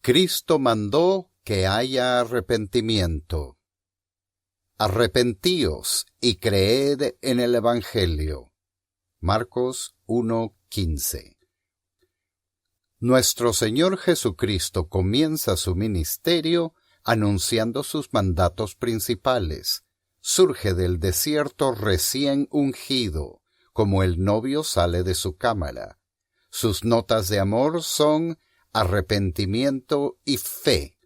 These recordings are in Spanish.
Cristo mandó que haya arrepentimiento. Arrepentíos y creed en el Evangelio. Marcos 1:15. Nuestro Señor Jesucristo comienza su ministerio anunciando sus mandatos principales. Surge del desierto recién ungido, como el novio sale de su cámara. Sus notas de amor son arrepentimiento y fe.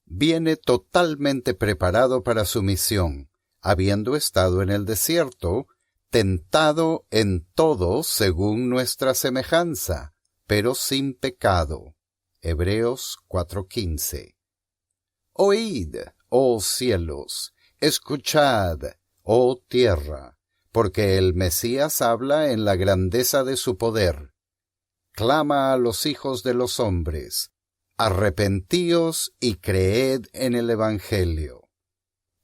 Viene totalmente preparado para su misión, habiendo estado en el desierto, tentado en todo según nuestra semejanza, pero sin pecado. Hebreos 4:15. Oíd, oh cielos, escuchad, oh tierra, porque el Mesías habla en la grandeza de su poder. Clama a los hijos de los hombres, arrepentíos y creed en el Evangelio.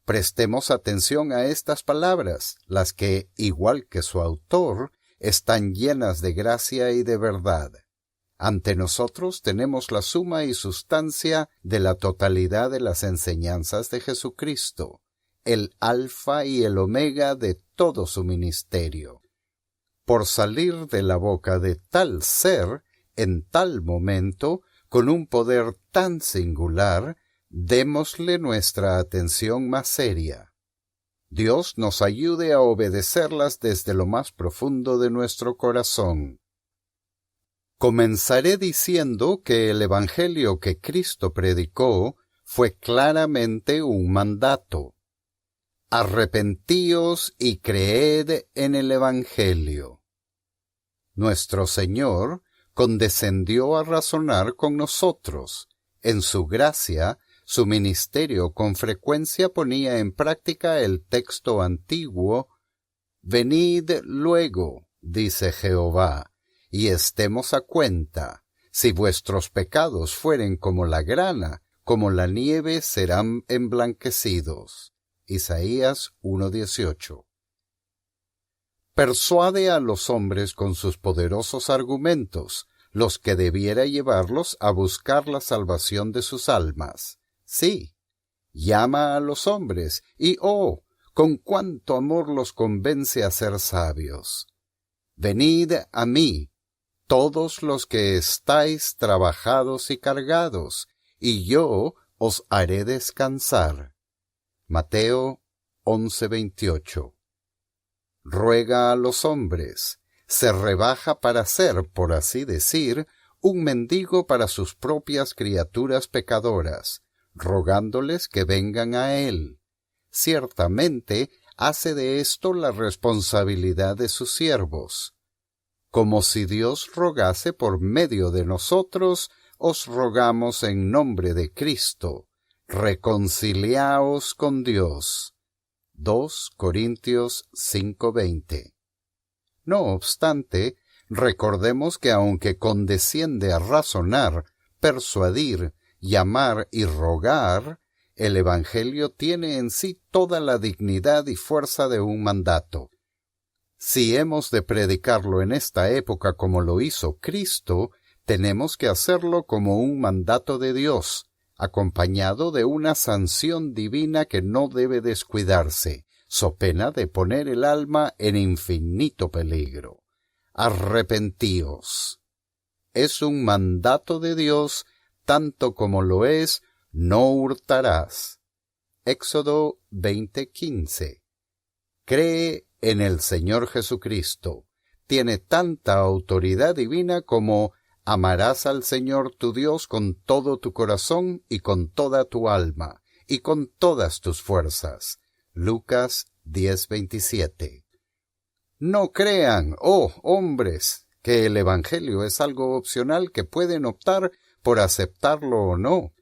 Prestemos atención a estas palabras, las que, igual que su autor, están llenas de gracia y de verdad. Ante nosotros tenemos la suma y sustancia de la totalidad de las enseñanzas de Jesucristo, el alfa y el omega de todo su ministerio. Por salir de la boca de tal ser, en tal momento, con un poder tan singular, démosle nuestra atención más seria. Dios nos ayude a obedecerlas desde lo más profundo de nuestro corazón. Comenzaré diciendo que el Evangelio que Cristo predicó fue claramente un mandato. Arrepentíos y creed en el Evangelio. Nuestro Señor condescendió a razonar con nosotros. En su gracia, su ministerio con frecuencia ponía en práctica el texto antiguo: «Venid luego, dice Jehová, y estemos a cuenta. Si vuestros pecados fueren como la grana, como la nieve serán emblanquecidos». Isaías 1:18. Persuade a los hombres con sus poderosos argumentos, los que debiera llevarlos a buscar la salvación de sus almas. Sí, llama a los hombres, y con cuánto amor los convence a ser sabios. Venid a mí, todos los que estáis trabajados y cargados, y yo os haré descansar. Mateo 11:28. Ruega a los hombres, se rebaja para ser, por así decir, un mendigo para sus propias criaturas pecadoras, rogándoles que vengan a él. Ciertamente hace de esto la responsabilidad de sus siervos. Como si Dios rogase por medio de nosotros, os rogamos en nombre de Cristo, reconciliaos con Dios. 2 Corintios 5:20. No obstante, recordemos que aunque condesciende a razonar, persuadir, llamar y rogar, el Evangelio tiene en sí toda la dignidad y fuerza de un mandato. Si hemos de predicarlo en esta época como lo hizo Cristo, tenemos que hacerlo como un mandato de Dios, acompañado de una sanción divina que no debe descuidarse, so pena de poner el alma en infinito peligro. Arrepentíos. Es un mandato de Dios, tanto como lo es no hurtarás. Éxodo 20:15. Cree en el Señor Jesucristo. Tiene tanta autoridad divina como amarás al Señor tu Dios con todo tu corazón y con toda tu alma y con todas tus fuerzas. Lucas 10:27. No crean, hombres, que el Evangelio es algo opcional que pueden optar por aceptarlo o no.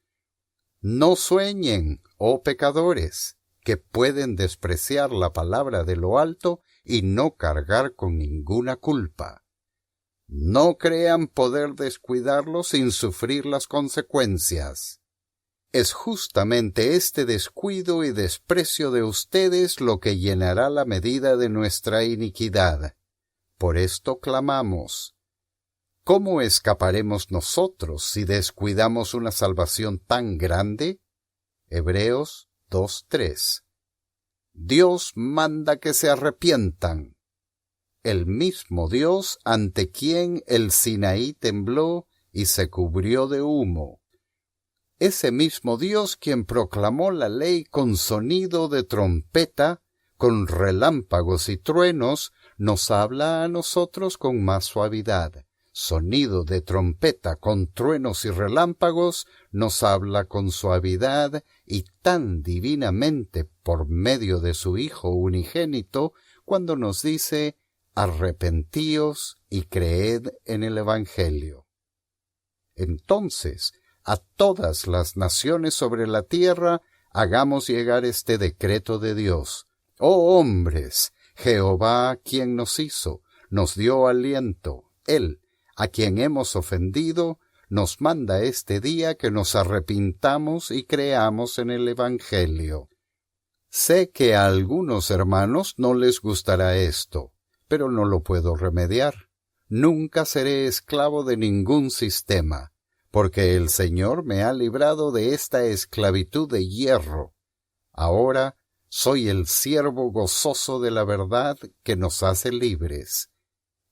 No sueñen, pecadores, que pueden despreciar la palabra de lo alto y no cargar con ninguna culpa. No crean poder descuidarlo sin sufrir las consecuencias. Es justamente este descuido y desprecio de ustedes lo que llenará la medida de nuestra iniquidad. Por esto clamamos: ¿Cómo escaparemos nosotros si descuidamos una salvación tan grande? Hebreos 2:3. Dios manda que se arrepientan. El mismo Dios ante quien el Sinaí tembló y se cubrió de humo. Ese mismo Dios quien proclamó la ley con sonido de trompeta, con relámpagos y truenos, nos habla a nosotros con más suavidad. Sonido de trompeta con truenos y relámpagos, nos habla con suavidad y tan divinamente por medio de su Hijo unigénito, cuando nos dice: arrepentíos y creed en el Evangelio. Entonces, a todas las naciones sobre la tierra, hagamos llegar este decreto de Dios. Oh hombres, Jehová quien nos hizo, nos dio aliento, Él, a quien hemos ofendido, nos manda este día que nos arrepintamos y creamos en el Evangelio. Sé que a algunos hermanos no les gustará esto, pero no lo puedo remediar. Nunca seré esclavo de ningún sistema, porque el Señor me ha librado de esta esclavitud de hierro. Ahora soy el siervo gozoso de la verdad que nos hace libres.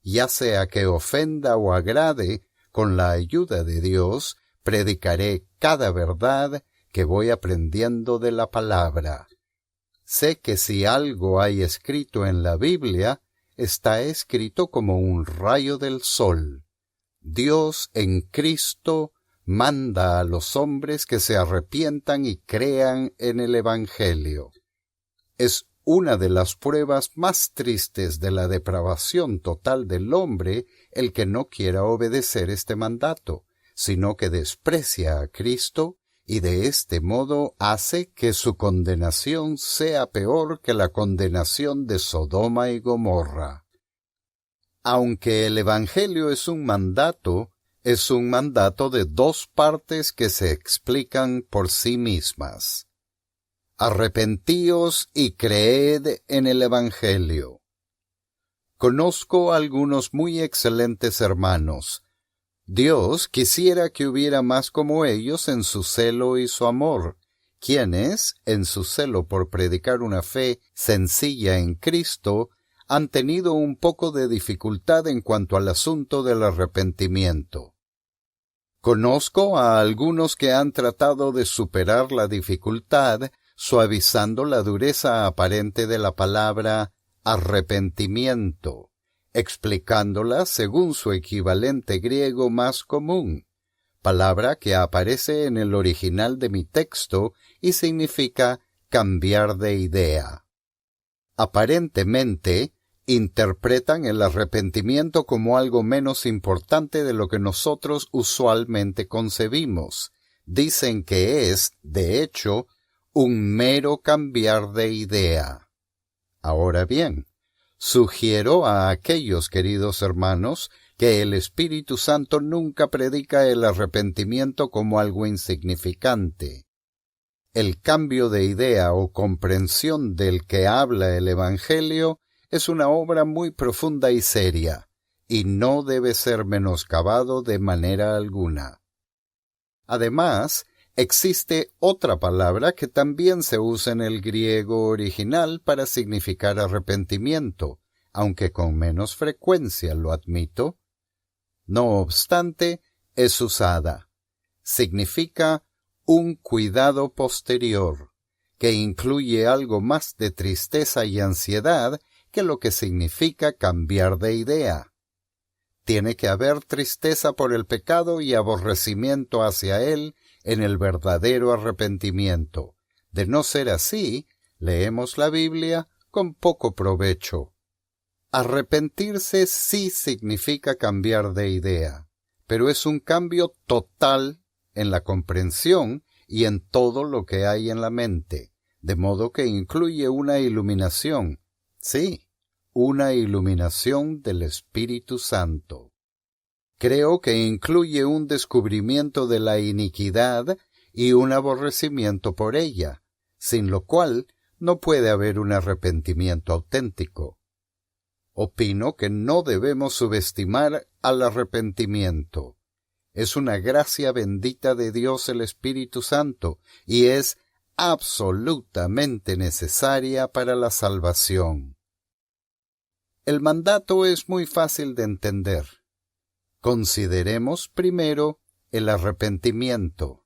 Ya sea que ofenda o agrade, con la ayuda de Dios, predicaré cada verdad que voy aprendiendo de la palabra. Sé que si algo hay escrito en la Biblia, está escrito como un rayo del sol. Dios en Cristo manda a los hombres que se arrepientan y crean en el Evangelio. Es una de las pruebas más tristes de la depravación total del hombre el que no quiera obedecer este mandato, sino que desprecia a Cristo y de este modo hace que su condenación sea peor que la condenación de Sodoma y Gomorra. Aunque el Evangelio es un mandato de dos partes que se explican por sí mismas. Arrepentíos y creed en el Evangelio. Conozco algunos muy excelentes hermanos. Dios quisiera que hubiera más como ellos en su celo y su amor, quienes, en su celo por predicar una fe sencilla en Cristo, han tenido un poco de dificultad en cuanto al asunto del arrepentimiento. Conozco a algunos que han tratado de superar la dificultad suavizando la dureza aparente de la palabra arrepentimiento, explicándola según su equivalente griego más común, palabra que aparece en el original de mi texto y significa cambiar de idea. Aparentemente, interpretan el arrepentimiento como algo menos importante de lo que nosotros usualmente concebimos. Dicen que es, de hecho, un mero cambiar de idea. Ahora bien, sugiero a aquellos queridos hermanos que el Espíritu Santo nunca predica el arrepentimiento como algo insignificante. El cambio de idea o comprensión del que habla el Evangelio es una obra muy profunda y seria, y no debe ser menoscabado de manera alguna. Además, existe otra palabra que también se usa en el griego original para significar arrepentimiento, aunque con menos frecuencia, lo admito. No obstante, es usada. Significa un cuidado posterior, que incluye algo más de tristeza y ansiedad que lo que significa cambiar de idea. Tiene que haber tristeza por el pecado y aborrecimiento hacia él en el verdadero arrepentimiento. De no ser así, leemos la Biblia con poco provecho. Arrepentirse sí significa cambiar de idea, pero es un cambio total en la comprensión y en todo lo que hay en la mente, de modo que incluye una iluminación. Sí, una iluminación del Espíritu Santo. Creo que incluye un descubrimiento de la iniquidad y un aborrecimiento por ella, sin lo cual no puede haber un arrepentimiento auténtico. Opino que no debemos subestimar al arrepentimiento. Es una gracia bendita de Dios el Espíritu Santo y es absolutamente necesaria para la salvación. El mandato es muy fácil de entender. Consideremos primero el arrepentimiento.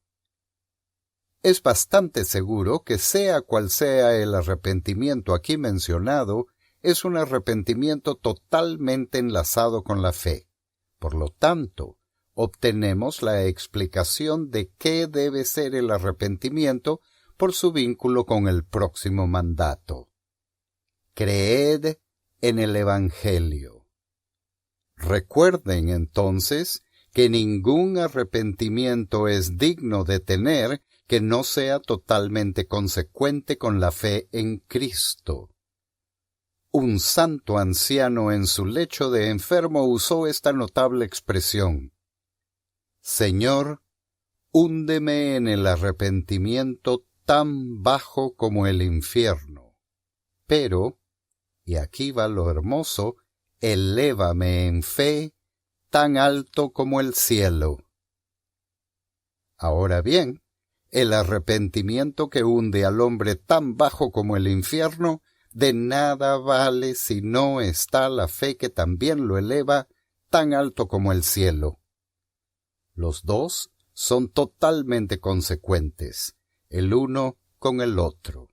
Es bastante seguro que sea cual sea el arrepentimiento aquí mencionado, es un arrepentimiento totalmente enlazado con la fe. Por lo tanto, obtenemos la explicación de qué debe ser el arrepentimiento por su vínculo con el próximo mandato. Creed en el Evangelio. Recuerden entonces que ningún arrepentimiento es digno de tener que no sea totalmente consecuente con la fe en Cristo. Un santo anciano en su lecho de enfermo usó esta notable expresión: Señor, húndeme en el arrepentimiento tan bajo como el infierno, pero, y aquí va lo hermoso, elévame en fe tan alto como el cielo. Ahora bien, el arrepentimiento que hunde al hombre tan bajo como el infierno de nada vale si no está la fe que también lo eleva tan alto como el cielo. Los dos son totalmente consecuentes, el uno con el otro.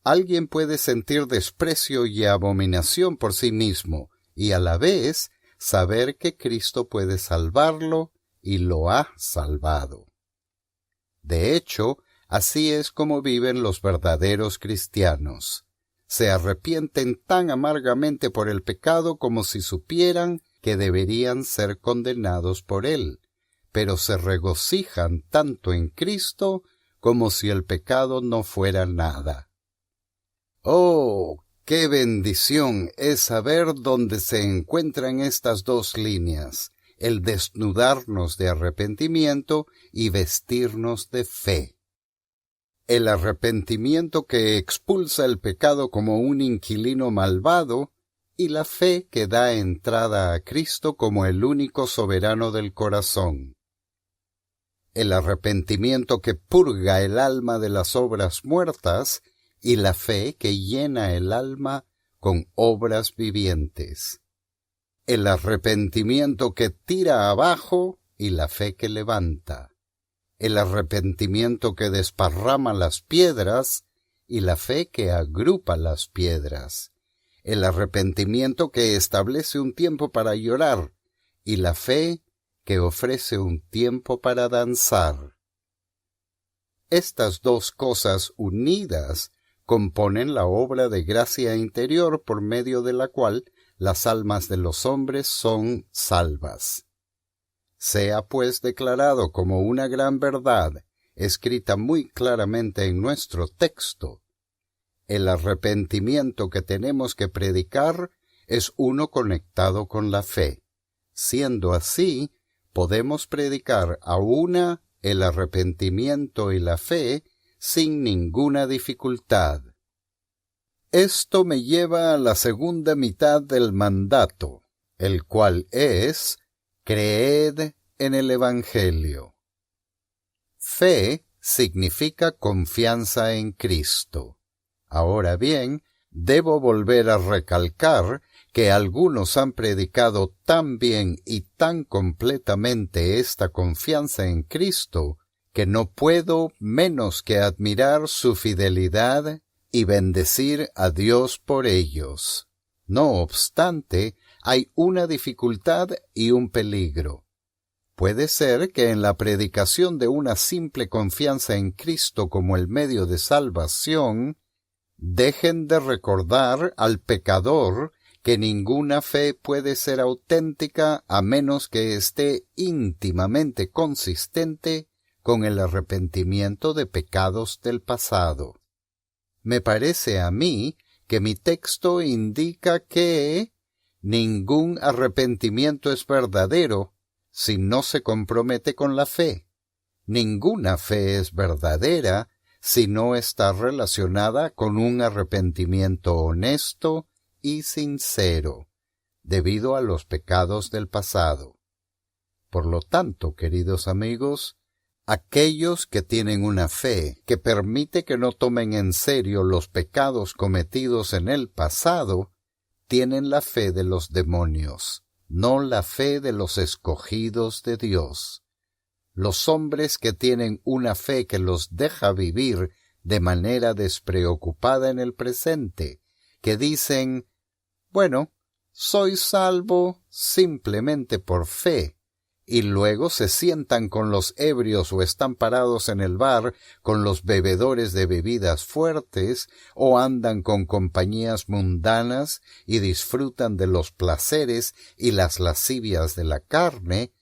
Alguien puede sentir desprecio y abominación por sí mismo y a la vez saber que Cristo puede salvarlo y lo ha salvado. De hecho, así es como viven los verdaderos cristianos. Se arrepienten tan amargamente por el pecado como si supieran que deberían ser condenados por él, pero se regocijan tanto en Cristo como si el pecado no fuera nada. ¡Oh, qué bendición es saber dónde se encuentran estas dos líneas! El desnudarnos de arrepentimiento y vestirnos de fe. El arrepentimiento que expulsa el pecado como un inquilino malvado y la fe que da entrada a Cristo como el único soberano del corazón. El arrepentimiento que purga el alma de las obras muertas y la fe que llena el alma con obras vivientes. El arrepentimiento que tira abajo y la fe que levanta. El arrepentimiento que desparrama las piedras y la fe que agrupa las piedras. El arrepentimiento que establece un tiempo para llorar y la fe que ofrece un tiempo para danzar. Estas dos cosas unidas componen la obra de gracia interior por medio de la cual las almas de los hombres son salvas. Sea pues declarado como una gran verdad, escrita muy claramente en nuestro texto. El arrepentimiento que tenemos que predicar es uno conectado con la fe. Siendo así, podemos predicar a una el arrepentimiento y la fe sin ninguna dificultad. Esto me lleva a la segunda mitad del mandato, el cual es: creed en el Evangelio. Fe significa confianza en Cristo. Ahora bien, debo volver a recalcar que algunos han predicado tan bien y tan completamente esta confianza en Cristo que no puedo menos que admirar su fidelidad y bendecir a Dios por ellos. No obstante, hay una dificultad y un peligro. Puede ser que en la predicación de una simple confianza en Cristo como el medio de salvación, dejen de recordar al pecador que ninguna fe puede ser auténtica a menos que esté íntimamente consistente con el arrepentimiento de pecados del pasado. Me parece a mí que mi texto indica que ningún arrepentimiento es verdadero si no se compromete con la fe. Ninguna fe es verdadera si no está relacionada con un arrepentimiento honesto y sincero. debido a los pecados del pasado. Por lo tanto, queridos amigos, aquellos que tienen una fe que permite que no tomen en serio los pecados cometidos en el pasado, tienen la fe de los demonios, no la fe de los escogidos de Dios. Los hombres que tienen una fe que los deja vivir de manera despreocupada en el presente, que dicen, bueno, soy salvo simplemente por fe, y luego se sientan con los ebrios o están parados en el bar con los bebedores de bebidas fuertes o andan con compañías mundanas y disfrutan de los placeres y las lascivias de la carne,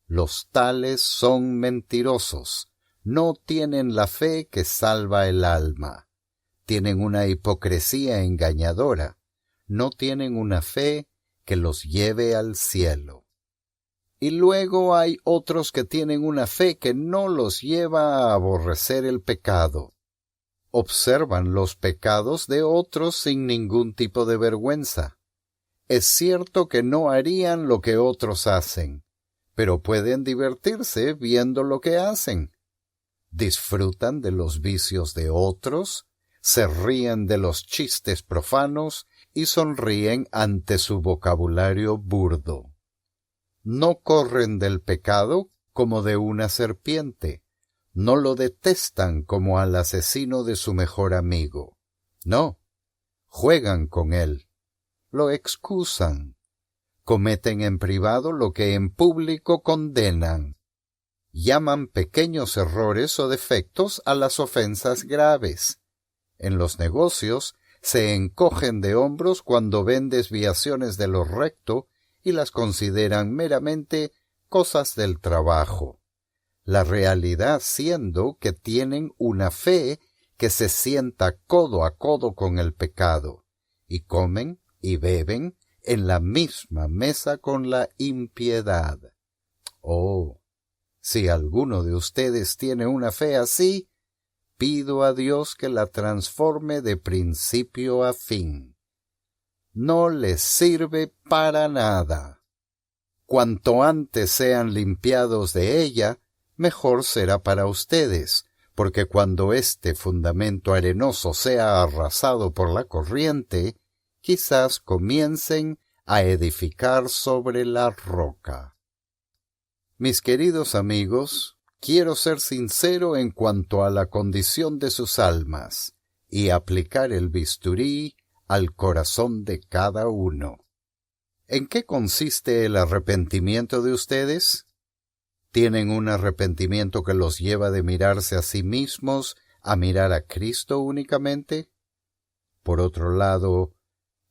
los tales son mentirosos, no tienen la fe que salva el alma, tienen una hipocresía engañadora, no tienen una fe que los lleve al cielo. Y luego hay otros que tienen una fe que no los lleva a aborrecer el pecado. Observan los pecados de otros sin ningún tipo de vergüenza. Es cierto que no harían lo que otros hacen, pero pueden divertirse viendo lo que hacen. Disfrutan de los vicios de otros, se ríen de los chistes profanos y sonríen ante su vocabulario burdo. No corren del pecado como de una serpiente, no lo detestan como al asesino de su mejor amigo. No, juegan con él, lo excusan, cometen en privado lo que en público condenan, llaman pequeños errores o defectos a las ofensas graves. En los negocios se encogen de hombros cuando ven desviaciones de lo recto y las consideran meramente cosas del trabajo, la realidad siendo que tienen una fe que se sienta codo a codo con el pecado, y comen y beben en la misma mesa con la impiedad. Oh, si alguno de ustedes tiene una fe así, pido a Dios que la transforme de principio a fin. No les sirve para nada. Cuanto antes sean limpiados de ella, mejor será para ustedes, porque cuando este fundamento arenoso sea arrasado por la corriente, quizás comiencen a edificar sobre la roca. Mis queridos amigos, quiero ser sincero en cuanto a la condición de sus almas y aplicar el bisturí al corazón de cada uno. ¿En qué consiste el arrepentimiento de ustedes? ¿Tienen un arrepentimiento que los lleva de mirarse a sí mismos a mirar a Cristo únicamente? Por otro lado,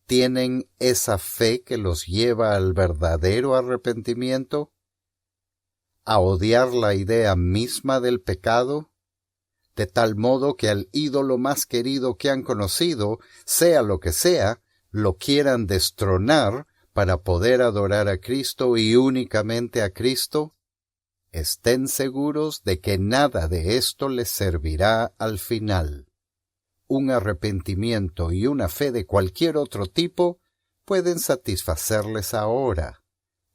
¿tienen esa fe que los lleva al verdadero arrepentimiento? ¿A odiar la idea misma del pecado? De tal modo que al ídolo más querido que han conocido, sea lo que sea, lo quieran destronar para poder adorar a Cristo y únicamente a Cristo. Estén seguros de que nada de esto les servirá al final. Un arrepentimiento y una fe de cualquier otro tipo pueden satisfacerles ahora,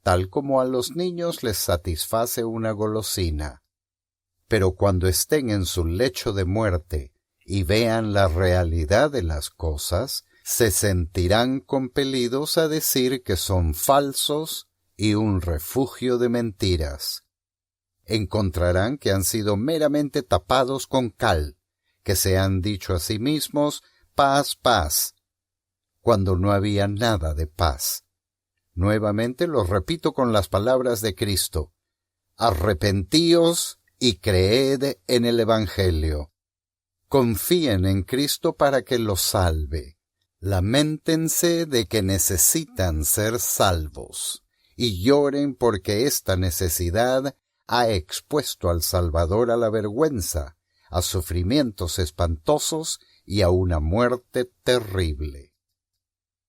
tal como a los niños les satisface una golosina. Pero cuando estén en su lecho de muerte y vean la realidad de las cosas, se sentirán compelidos a decir que son falsos y un refugio de mentiras. Encontrarán que han sido meramente tapados con cal, que se han dicho a sí mismos paz, paz, cuando no había nada de paz. Nuevamente lo repito con las palabras de Cristo: arrepentíos y creed en el Evangelio. Confíen en Cristo para que los salve. Lamentense de que necesitan ser salvos, y lloren porque esta necesidad ha expuesto al Salvador a la vergüenza, a sufrimientos espantosos y a una muerte terrible.